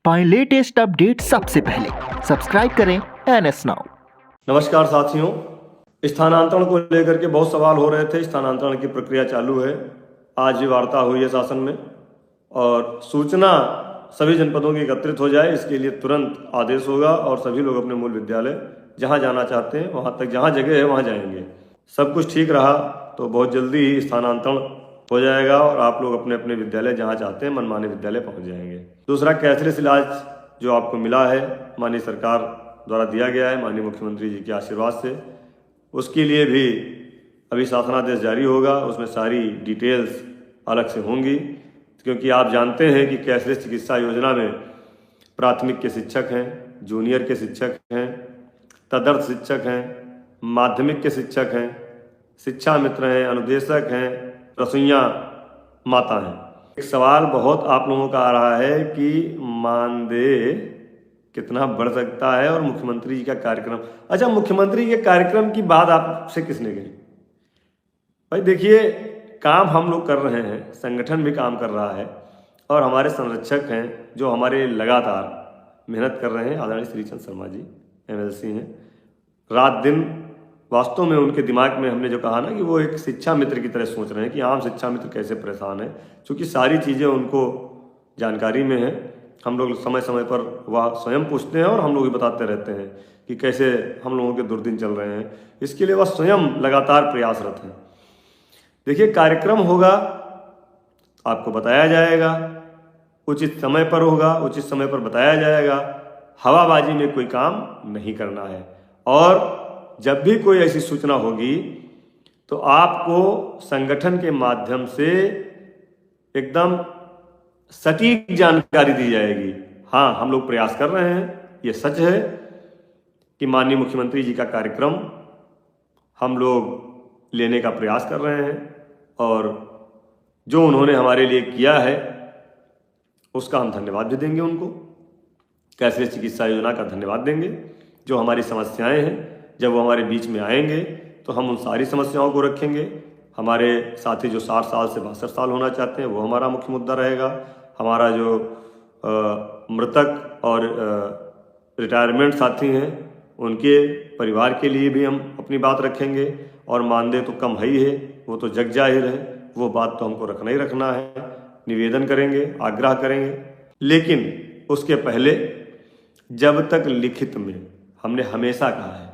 पाएं latest update सबसे पहले। सब्सक्राइब करें NS नाउ। नमस्कार साथियों, स्थानांतरण को लेकर के बहुत सवाल हो रहे थे। स्थानांतरण की प्रक्रिया चालू है। आज भी वार्ता हुई है शासन में और सूचना सभी जनपदों की एकत्रित हो जाए, इसके लिए तुरंत आदेश होगा और सभी लोग अपने मूल विद्यालय जहां जाना चाहते हैं वहां तक, जहां जगह है वहां जाएंगे। सब कुछ ठीक रहा तो बहुत जल्दी ही स्थानांतरण हो जाएगा और आप लोग अपने अपने विद्यालय जहां चाहते हैं मनमाने विद्यालय पहुंच जाएंगे। दूसरा, कैशलेस इलाज जो आपको मिला है, माननीय सरकार द्वारा दिया गया है, माननीय मुख्यमंत्री जी के आशीर्वाद से, उसके लिए भी अभी शासनादेश जारी होगा। उसमें सारी डिटेल्स अलग से होंगी, क्योंकि आप जानते हैं कि कैशलेस चिकित्सा योजना में प्राथमिक के शिक्षक हैं, जूनियर के शिक्षक हैं, तदर्थ शिक्षक हैं, माध्यमिक के शिक्षक हैं, शिक्षा मित्र हैं, अनुदेशक हैं, रसोइया माता हैं। एक सवाल बहुत आप लोगों का आ रहा है कि मानदेय कितना बढ़ सकता है और मुख्यमंत्री जी का कार्यक्रम। अच्छा, मुख्यमंत्री के कार्यक्रम की बात आपसे किसने कही? भाई देखिए, काम हम लोग कर रहे हैं, संगठन भी काम कर रहा है और हमारे संरक्षक हैं जो हमारे लगातार मेहनत कर रहे हैं। आदरणीय श्रीचंद शर्मा जी MLC हैं, रात दिन वास्तव में उनके दिमाग में हमने जो कहा ना कि वो एक शिक्षा मित्र की तरह सोच रहे हैं कि आम शिक्षा मित्र कैसे परेशान है, क्योंकि सारी चीज़ें उनको जानकारी में है। हम लोग समय समय पर वह स्वयं पूछते हैं और हम लोग भी बताते रहते हैं कि कैसे हम लोगों के दुर्दिन चल रहे हैं। इसके लिए वह स्वयं लगातार प्रयासरत हैं। देखिए, कार्यक्रम होगा, आपको बताया जाएगा, उचित समय पर होगा, उचित समय पर बताया जाएगा। हवाबाजी में कोई काम नहीं करना है और जब भी कोई ऐसी सूचना होगी तो आपको संगठन के माध्यम से एकदम सटीक जानकारी दी जाएगी। हाँ, हम लोग प्रयास कर रहे हैं, ये सच है कि माननीय मुख्यमंत्री जी का कार्यक्रम हम लोग लेने का प्रयास कर रहे हैं और जो उन्होंने हमारे लिए किया है उसका हम धन्यवाद भी देंगे उनको। कैशलेस चिकित्सा योजना का धन्यवाद देंगे। जो हमारी समस्याएं हैं, जब वो हमारे बीच में आएंगे तो हम उन सारी समस्याओं को रखेंगे। हमारे साथी जो 60 साल से 62 साल होना चाहते हैं वो हमारा मुख्य मुद्दा रहेगा। हमारा जो मृतक और रिटायरमेंट साथी हैं उनके परिवार के लिए भी हम अपनी बात रखेंगे और मानदेय तो कम है ही है, वो तो जग जाहिर है, वो बात तो हमको रखना ही रखना है। निवेदन करेंगे, आग्रह करेंगे, लेकिन उसके पहले जब तक लिखित में, हमने हमेशा कहा है,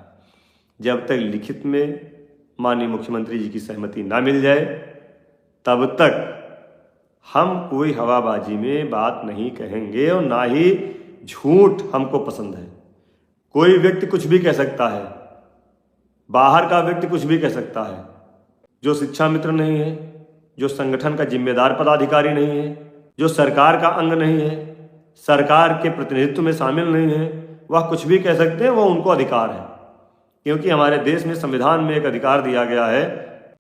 जब तक लिखित में माननीय मुख्यमंत्री जी की सहमति ना मिल जाए तब तक हम कोई हवाबाजी में बात नहीं कहेंगे और ना ही झूठ हमको पसंद है। कोई व्यक्ति कुछ भी कह सकता है, बाहर का व्यक्ति कुछ भी कह सकता है, जो शिक्षा मित्र नहीं है, जो संगठन का जिम्मेदार पदाधिकारी नहीं है, जो सरकार का अंग नहीं है, सरकार के प्रतिनिधित्व में शामिल नहीं है, वह कुछ भी कह सकते हैं, वो उनको अधिकार है। क्योंकि हमारे देश में संविधान में एक अधिकार दिया गया है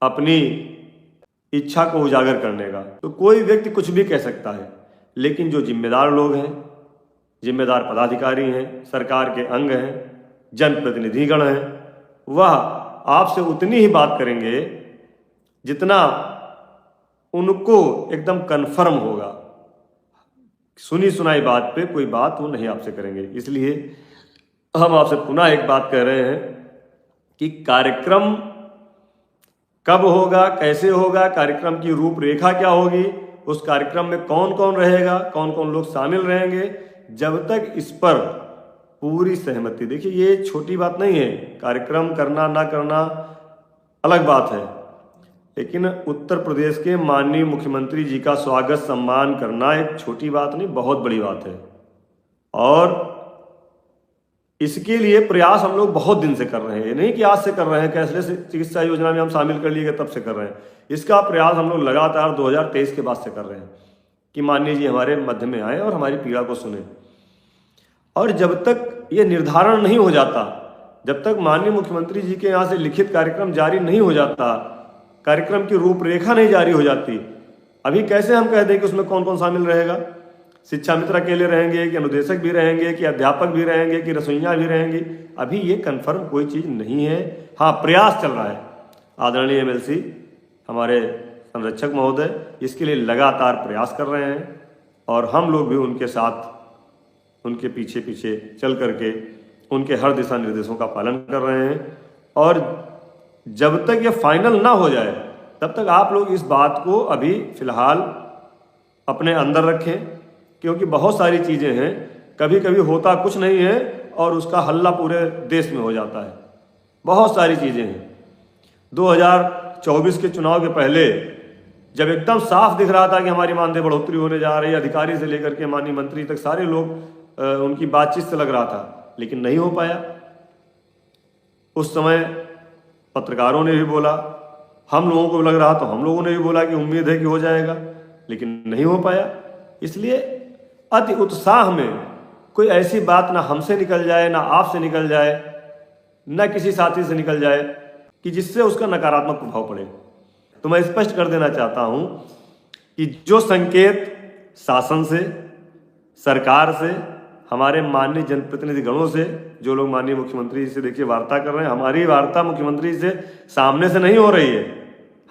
अपनी इच्छा को उजागर करने का। तो कोई व्यक्ति कुछ भी कह सकता है, लेकिन जो जिम्मेदार लोग हैं, जिम्मेदार पदाधिकारी हैं, सरकार के अंग हैं, जनप्रतिनिधिगण हैं, वह आपसे उतनी ही बात करेंगे जितना उनको एकदम कन्फर्म होगा। सुनी सुनाई बात पे कोई बात वो नहीं आपसे करेंगे। इसलिए हम आपसे पुनः एक बात कह रहे हैं कि कार्यक्रम कब होगा, कैसे होगा, कार्यक्रम की रूपरेखा क्या होगी, उस कार्यक्रम में कौन कौन रहेगा, कौन कौन लोग शामिल रहेंगे, जब तक इस पर पूरी सहमति, देखिए ये छोटी बात नहीं है। कार्यक्रम करना ना करना अलग बात है, लेकिन उत्तर प्रदेश के माननीय मुख्यमंत्री जी का स्वागत सम्मान करना एक छोटी बात नहीं, बहुत बड़ी बात है और इसके लिए प्रयास हम लोग बहुत दिन से कर रहे हैं। ये नहीं कि आज से कर रहे हैं, कैशलेस चिकित्सा योजना में हम शामिल कर लिए तब से कर रहे हैं। इसका प्रयास हम लोग लगातार 2023 के बाद से कर रहे हैं कि माननीय जी हमारे मध्य में आए और हमारी पीड़ा को सुने। और जब तक ये निर्धारण नहीं हो जाता, जब तक माननीय मुख्यमंत्री जी के यहाँ से लिखित कार्यक्रम जारी नहीं हो जाता, कार्यक्रम की रूपरेखा नहीं जारी हो जाती, अभी कैसे हम कह दें कि उसमें कौन कौन शामिल रहेगा? शिक्षा मित्र अकेले रहेंगे कि अनुदेशक भी रहेंगे कि अध्यापक भी रहेंगे कि रसोइया भी रहेंगी? अभी ये कन्फर्म कोई चीज़ नहीं है। हाँ, प्रयास चल रहा है। आदरणीय MLC हमारे संरक्षक महोदय इसके लिए लगातार प्रयास कर रहे हैं और हम लोग भी उनके साथ उनके पीछे पीछे चल करके उनके हर दिशा निर्देशों का पालन कर रहे हैं। और जब तक ये फाइनल ना हो जाए तब तक आप लोग इस बात को अभी फिलहाल अपने अंदर रखें, क्योंकि बहुत सारी चीज़ें हैं, कभी कभी होता कुछ नहीं है और उसका हल्ला पूरे देश में हो जाता है। बहुत सारी चीज़ें हैं। 2024 के चुनाव के पहले जब एकदम साफ दिख रहा था कि हमारी मानदेय बढ़ोतरी होने जा रही है, अधिकारी से लेकर के माननीय मंत्री तक सारे लोग उनकी बातचीत से लग रहा था, लेकिन नहीं हो पाया। उस समय पत्रकारों ने भी बोला, हम लोगों को लग रहा तो हम लोगों ने भी बोला कि उम्मीद है कि हो जाएगा, लेकिन नहीं हो पाया। इसलिए अति उत्साह में कोई ऐसी बात ना हमसे निकल जाए, ना आपसे निकल जाए, ना किसी साथी से निकल जाए कि जिससे उसका नकारात्मक प्रभाव पड़े। तो मैं स्पष्ट कर देना चाहता हूं कि जो संकेत शासन से, सरकार से, हमारे माननीय जनप्रतिनिधि गणों से, जो लोग माननीय मुख्यमंत्री जी से देखिए वार्ता कर रहे हैं, हमारी वार्ता मुख्यमंत्री से सामने से नहीं हो रही है।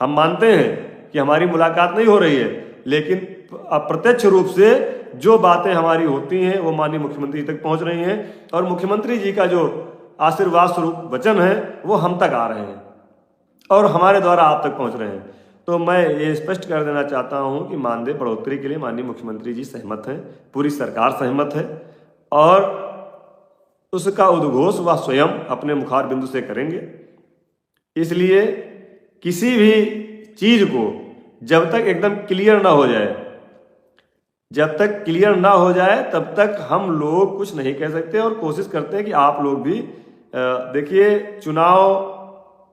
हम मानते हैं कि हमारी मुलाकात नहीं हो रही है, लेकिन अप्रत्यक्ष रूप से जो बातें हमारी होती हैं वो माननीय मुख्यमंत्री तक पहुंच रही हैं और मुख्यमंत्री जी का जो आशीर्वाद स्वरूप वचन है वो हम तक आ रहे हैं और हमारे द्वारा आप तक पहुंच रहे हैं। तो मैं ये स्पष्ट कर देना चाहता हूं कि मानदेय बढ़ोतरी के लिए माननीय मुख्यमंत्री जी सहमत हैं, पूरी सरकार सहमत है और उसका उद्घोष वह स्वयं अपने मुखार बिंदु से करेंगे। इसलिए किसी भी चीज को जब तक एकदम क्लियर ना हो जाए, जब तक क्लियर ना हो जाए तब तक हम लोग कुछ नहीं कह सकते और कोशिश करते हैं कि आप लोग भी देखिए, चुनाव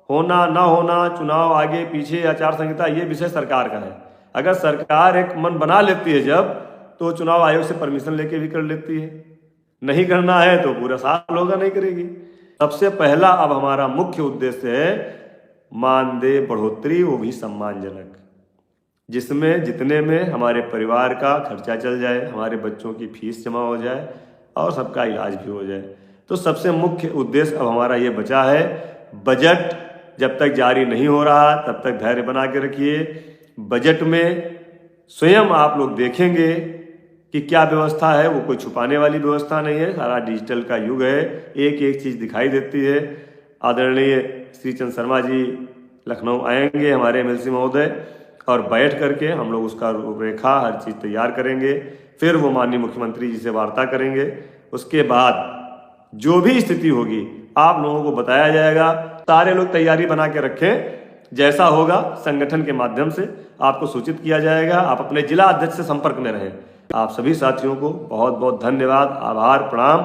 होना ना होना, चुनाव आगे पीछे, आचार संहिता, ये विषय सरकार का है। अगर सरकार एक मन बना लेती है जब, तो चुनाव आयोग से परमिशन लेके भी कर लेती है। नहीं करना है तो पूरा साल होगा, नहीं करेगी। सबसे पहला अब हमारा मुख्य उद्देश्य है मानदेय बढ़ोतरी, वो भी सम्मानजनक, जिसमें जितने में हमारे परिवार का खर्चा चल जाए, हमारे बच्चों की फीस जमा हो जाए और सबका इलाज भी हो जाए। तो सबसे मुख्य उद्देश्य अब हमारा ये बचा है। बजट जब तक जारी नहीं हो रहा तब तक धैर्य बना के रखिए। बजट में स्वयं आप लोग देखेंगे कि क्या व्यवस्था है, वो कोई छुपाने वाली व्यवस्था नहीं है, सारा डिजिटल का युग है, एक एक चीज़ दिखाई देती है। आदरणीय श्री चंद्र शर्मा जी लखनऊ आएंगे, हमारे एमएलसी महोदय, और बैठ करके हम लोग उसका रूपरेखा हर चीज़ तैयार करेंगे। फिर वो माननीय मुख्यमंत्री जी से वार्ता करेंगे। उसके बाद जो भी स्थिति होगी आप लोगों को बताया जाएगा। सारे लोग तैयारी बना के रखें, जैसा होगा संगठन के माध्यम से आपको सूचित किया जाएगा। आप अपने जिला अध्यक्ष से संपर्क में रहें। आप सभी साथियों को बहुत बहुत धन्यवाद, आभार, प्रणाम।